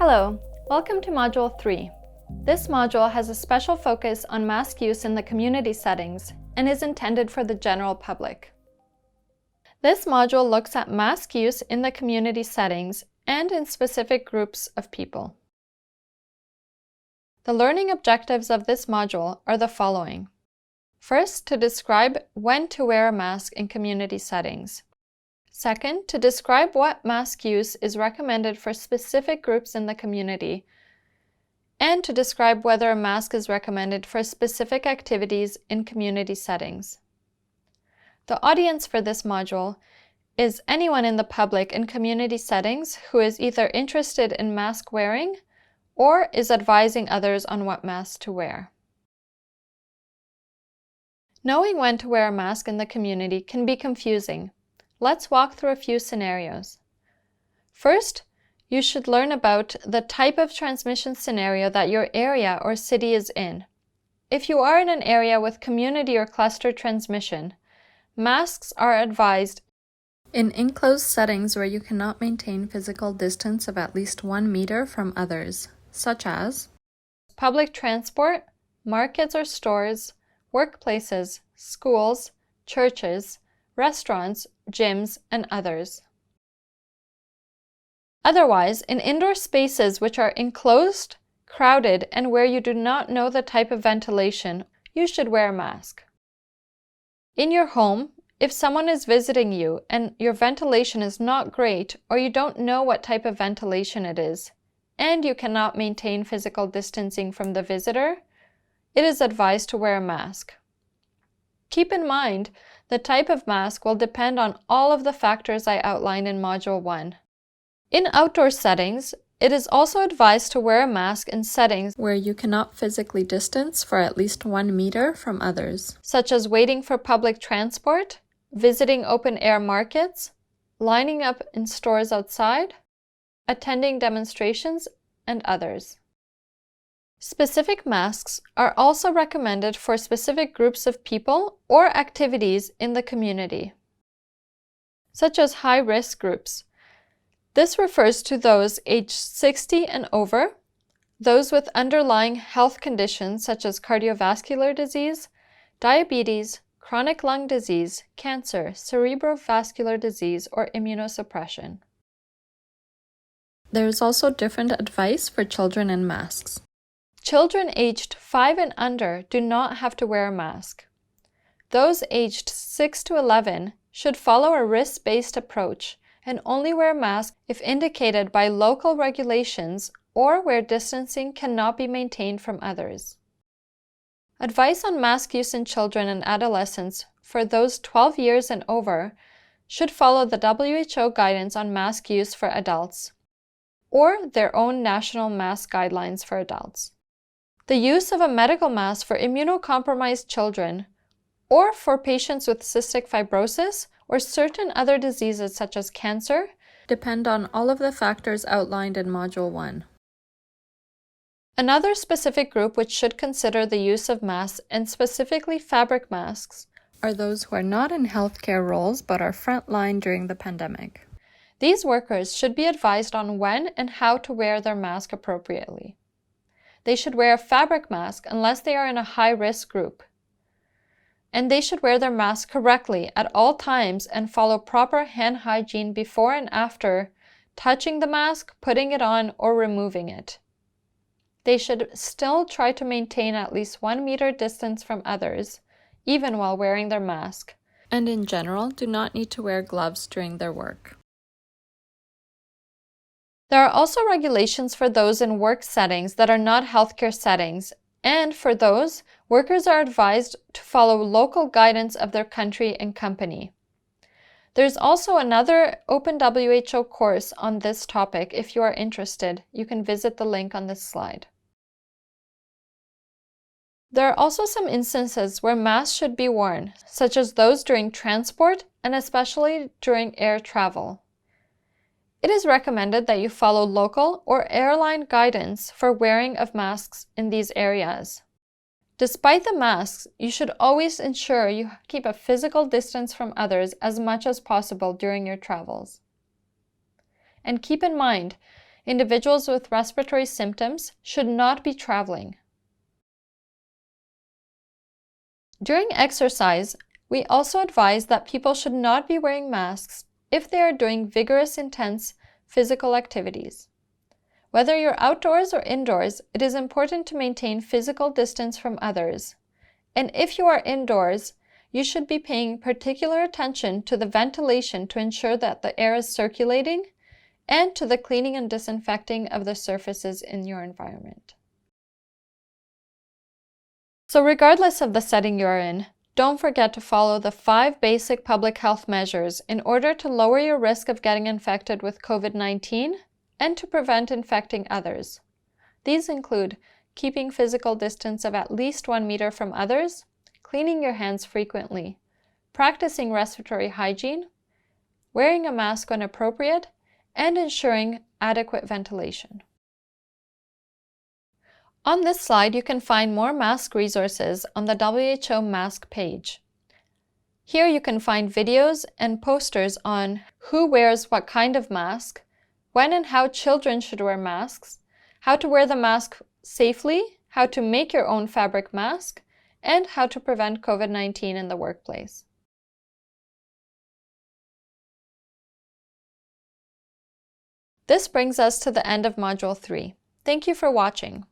Hello, welcome to Module 3. This module has a special focus on mask use in the community settings and is intended for the general public. This module looks at mask use in the community settings and in specific groups of people. The learning objectives of this module are the following. First, to describe when to wear a mask in community settings. Second, to describe what mask use is recommended for specific groups in the community, and to describe whether a mask is recommended for specific activities in community settings. The audience for this module is anyone in the public in community settings who is either interested in mask wearing or is advising others on what mask to wear. Knowing when to wear a mask in the community can be confusing. Let's walk through a few scenarios. First, you should learn about the type of transmission scenario that your area or city is in. If you are in an area with community or cluster transmission, masks are advised in enclosed settings where you cannot maintain physical distance of at least 1 meter from others, such as public transport, markets or stores, workplaces, schools, churches, restaurants, gyms, and others. Otherwise, in indoor spaces which are enclosed, crowded, and where you do not know the type of ventilation, you should wear a mask. In your home, if someone is visiting you and your ventilation is not great or you don't know what type of ventilation it is, and you cannot maintain physical distancing from the visitor, it is advised to wear a mask. Keep in mind, the type of mask will depend on all of the factors I outlined in Module 1. In outdoor settings, it is also advised to wear a mask in settings where you cannot physically distance for at least 1 meter from others, such as waiting for public transport, visiting open-air markets, lining up in stores outside, attending demonstrations, and others. Specific masks are also recommended for specific groups of people or activities in the community, such as high-risk groups. This refers to those aged 60 and over, those with underlying health conditions such as cardiovascular disease, diabetes, chronic lung disease, cancer, cerebrovascular disease, or immunosuppression. There is also different advice for children and masks. Children aged 5 and under do not have to wear a mask. Those aged 6 to 11 should follow a risk-based approach and only wear a mask if indicated by local regulations or where distancing cannot be maintained from others. Advice on mask use in children and adolescents for those 12 years and over should follow the WHO guidance on mask use for adults or their own national mask guidelines for adults. The use of a medical mask for immunocompromised children or for patients with cystic fibrosis or certain other diseases such as cancer depend on all of the factors outlined in Module 1. Another specific group which should consider the use of masks, and specifically fabric masks, are those who are not in healthcare roles but are frontline during the pandemic. These workers should be advised on when and how to wear their mask appropriately. They should wear a fabric mask unless they are in a high-risk group. And they should wear their mask correctly at all times and follow proper hand hygiene before and after touching the mask, putting it on, or removing it. They should still try to maintain at least 1 meter distance from others, even while wearing their mask, and in general do not need to wear gloves during their work. There are also regulations for those in work settings that are not healthcare settings, and for those, workers are advised to follow local guidance of their country and company. There's also another Open WHO course on this topic if you are interested. You can visit the link on this slide. There are also some instances where masks should be worn, such as those during transport and especially during air travel. It is recommended that you follow local or airline guidance for wearing of masks in these areas. Despite the masks, you should always ensure you keep a physical distance from others as much as possible during your travels. And keep in mind, Individuals with respiratory symptoms should not be traveling. During exercise, we also advise that people should not be wearing masks if they are doing vigorous, intense physical activities. Whether you're outdoors or indoors, it is important to maintain physical distance from others. And if you are indoors, you should be paying particular attention to the ventilation to ensure that the air is circulating, and to the cleaning and disinfecting of the surfaces in your environment. So regardless of the setting you're in, don't forget to follow the 5 basic public health measures in order to lower your risk of getting infected with COVID-19 and to prevent infecting others. These include keeping physical distance of at least 1 meter from others, cleaning your hands frequently, practicing respiratory hygiene, wearing a mask when appropriate, and ensuring adequate ventilation. On this slide, you can find more mask resources on the WHO mask page. Here you can find videos and posters on who wears what kind of mask, when and how children should wear masks, how to wear the mask safely, how to make your own fabric mask, and how to prevent COVID-19 in the workplace. This brings us to the end of Module 3. Thank you for watching.